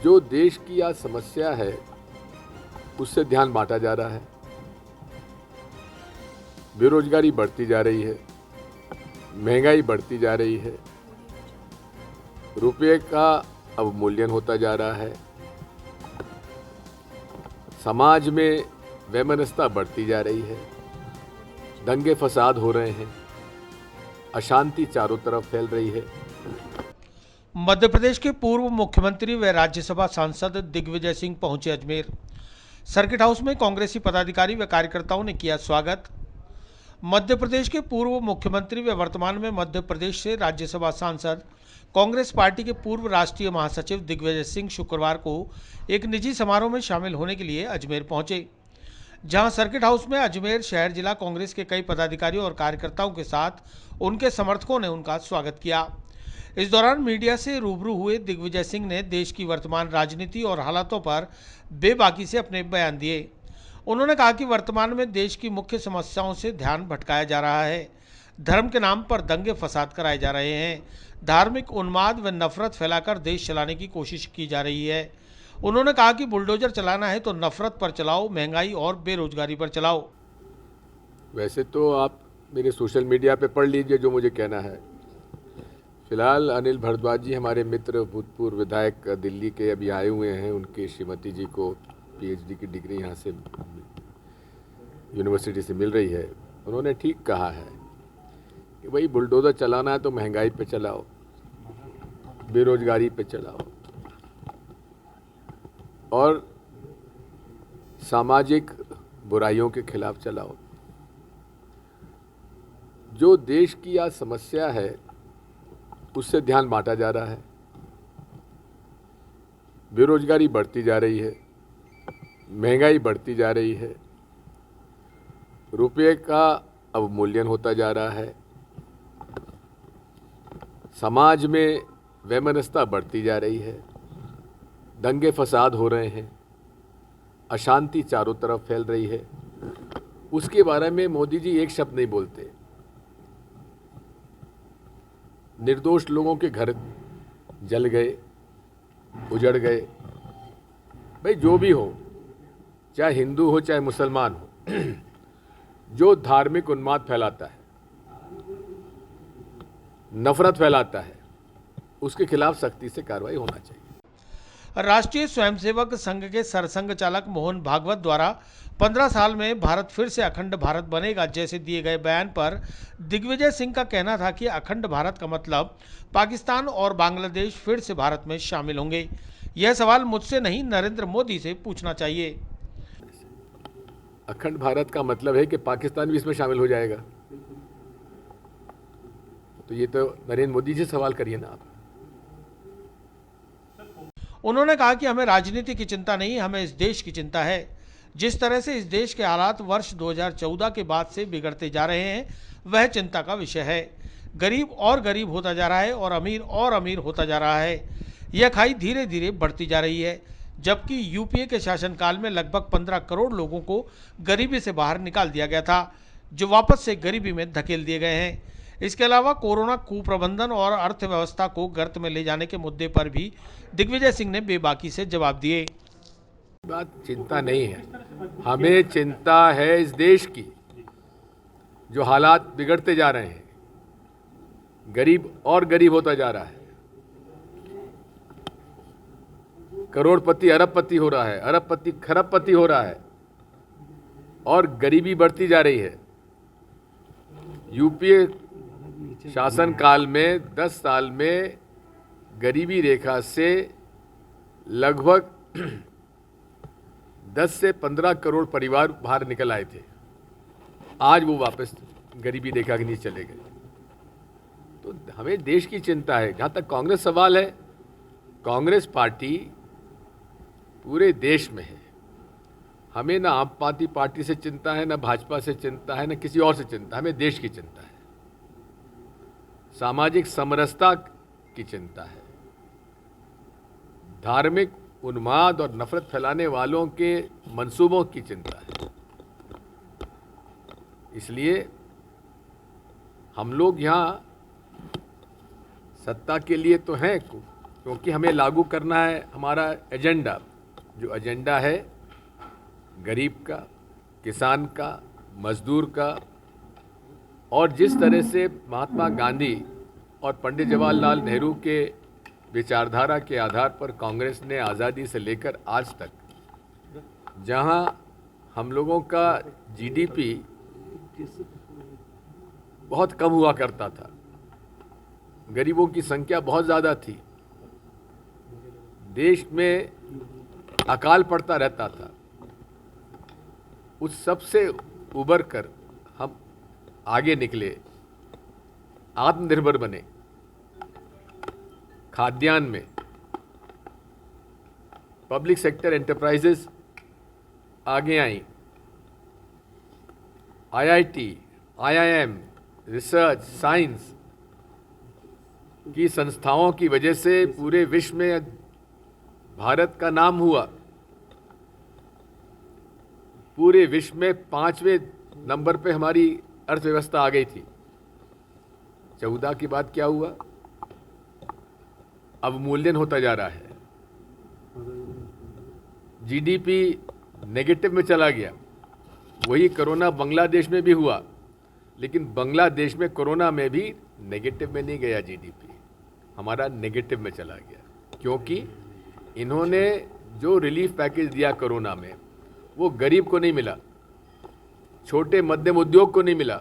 जो देश की आज समस्या है उससे ध्यान बांटा जा रहा है। बेरोजगारी बढ़ती जा रही है, महंगाई बढ़ती जा रही है, रुपये का अवमूल्यन होता जा रहा है, समाज में वैमनस्यता बढ़ती जा रही है, दंगे फसाद हो रहे हैं, अशांति चारों तरफ फैल रही है। मध्य प्रदेश के पूर्व मुख्यमंत्री व राज्यसभा सांसद दिग्विजय सिंह पहुंचे अजमेर। सर्किट हाउस में कांग्रेसी पदाधिकारी व कार्यकर्ताओं ने किया स्वागत। मध्य प्रदेश के पूर्व मुख्यमंत्री व वर्तमान में मध्य प्रदेश से राज्यसभा सांसद कांग्रेस पार्टी के पूर्व राष्ट्रीय महासचिव दिग्विजय सिंह शुक्रवार को एक निजी समारोह में शामिल होने के लिए अजमेर पहुंचे, जहां सर्किट हाउस में अजमेर शहर जिला कांग्रेस के कई पदाधिकारियों और कार्यकर्ताओं के साथ उनके समर्थकों ने उनका स्वागत किया। इस दौरान मीडिया से रूबरू हुए दिग्विजय सिंह ने देश की वर्तमान राजनीति और हालातों पर बेबाकी से अपने बयान दिए। उन्होंने कहा कि वर्तमान में देश की मुख्य समस्याओं से ध्यान भटकाया जा रहा है, धर्म के नाम पर दंगे फसाद कराए जा रहे हैं, धार्मिक उन्माद व नफरत फैलाकर देश चलाने की कोशिश की जा रही है। उन्होंने कहा कि बुलडोजर चलाना है तो नफरत पर चलाओ, महंगाई और बेरोजगारी पर चलाओ। वैसे तो आप मेरे सोशल मीडिया पे पढ़ लीजिए जो मुझे कहना है। फिलहाल अनिल भारद्वाज जी हमारे मित्र, भूतपूर्व विधायक दिल्ली के अभी आए हुए हैं। उनके श्रीमती जी को पीएचडी की डिग्री यहाँ से यूनिवर्सिटी से मिल रही है। उन्होंने ठीक कहा है कि भाई बुलडोज़र चलाना है तो महंगाई पे चलाओ, बेरोजगारी पे चलाओ और सामाजिक बुराइयों के खिलाफ चलाओ। जो देश की आज समस्या है उससे ध्यान बांटा जा रहा है। बेरोजगारी बढ़ती जा रही है, महंगाई बढ़ती जा रही है, रुपये का अवमूल्यन होता जा रहा है, समाज में वैमनस्यता बढ़ती जा रही है, दंगे फसाद हो रहे हैं, अशांति चारों तरफ फैल रही है। उसके बारे में मोदी जी एक शब्द नहीं बोलते। निर्दोष लोगों के घर जल गए, उजड़ गए। भाई जो भी हो, चाहे हिंदू हो चाहे मुसलमान हो, जो धार्मिक उन्माद फैलाता है, नफरत फैलाता है, उसके खिलाफ सख्ती से कार्रवाई होना चाहिए। राष्ट्रीय स्वयंसेवक संघ के सरसंघ चालक मोहन भागवत द्वारा 15 साल में भारत फिर से अखंड भारत बनेगा जैसे दिए गए बयान पर दिग्विजय सिंह का कहना था कि अखंड भारत का मतलब पाकिस्तान और बांग्लादेश फिर से भारत में शामिल होंगे। यह सवाल मुझसे नहीं, नरेंद्र मोदी से पूछना चाहिए। अखंड भारत का मतलब है कि पाकिस्तान भी इसमें शामिल हो जाएगा। तो ये तो नरेंद्र मोदी जी से सवाल करिए ना आप। उन्होंने कहा कि हमें राजनीति की चिंता नहीं, हमें इस देश की चिंता है। जिस तरह से इस देश के हालात वर्ष 2014 के बाद से बिगड़ते जा रहे हैं, वह चिंता का विषय है। गरीब और गरीब होता जा रहा है और अमीर होता जा रहा है। यह खाई धीरे धीरे बढ़ती जा रही है, जबकि यूपीए के शासनकाल में लगभग 15 करोड़ लोगों को गरीबी से बाहर निकाल दिया गया था, जो वापस से गरीबी में धकेल दिए गए हैं। इसके अलावा कोरोना कुप्रबंधन और अर्थव्यवस्था को गर्त में ले जाने के मुद्दे पर भी दिग्विजय सिंह ने बेबाकी से जवाब दिए। बात चिंता नहीं है, हमें चिंता है इस देश की। जो हालात बिगड़ते जा रहे हैं, गरीब और गरीब होता जा रहा है, करोड़पति अरबपति हो रहा है, अरबपति खरबपति हो रहा है और गरीबी बढ़ती जा रही है। यूपीए शासनकाल में 10 साल में गरीबी रेखा से लगभग 10 से 15 करोड़ परिवार बाहर निकल आए थे। आज वो वापस गरीबी रेखा के नीचे चले गए। तो हमें देश की चिंता है। जहाँ तक कांग्रेस सवाल है, कांग्रेस पार्टी पूरे देश में है। हमें ना आम आदमी पार्टी से चिंता है, ना भाजपा से चिंता है, ना किसी और से चिंता है। हमें देश की चिंता है, सामाजिक समरसता की चिंता है, धार्मिक उन्माद और नफरत फैलाने वालों के मंसूबों की चिंता है। इसलिए हम लोग यहाँ सत्ता के लिए तो हैं, क्योंकि हमें लागू करना है हमारा एजेंडा, जो एजेंडा है गरीब का, किसान का, मजदूर का, और जिस तरह से महात्मा गांधी और पंडित जवाहरलाल नेहरू के विचारधारा के आधार पर कांग्रेस ने आज़ादी से लेकर आज तक, जहां हम लोगों का जीडीपी बहुत कम हुआ करता था, गरीबों की संख्या बहुत ज़्यादा थी, देश में अकाल पड़ता रहता था, उस सब से उबर कर हम आगे निकले, आत्मनिर्भर बने, खाद्यान्न में पब्लिक सेक्टर एंटरप्राइजेस आगे आई, आईआईटी, आईआईएम, रिसर्च, साइंस की संस्थाओं की वजह से पूरे विश्व में भारत का नाम हुआ। पूरे विश्व में 5वें नंबर पे हमारी अर्थव्यवस्था आ गई थी। 14 की बात क्या हुआ? अवमूल्यन होता जा रहा है, जीडीपी नेगेटिव में चला गया। वही कोरोना बांग्लादेश में भी हुआ, लेकिन बांग्लादेश में कोरोना में भी नेगेटिव में नहीं गया, जीडीपी हमारा नेगेटिव में चला गया, क्योंकि इन्होंने जो रिलीफ पैकेज दिया कोरोना में वो गरीब को नहीं मिला, छोटे मध्यम उद्योग को नहीं मिला,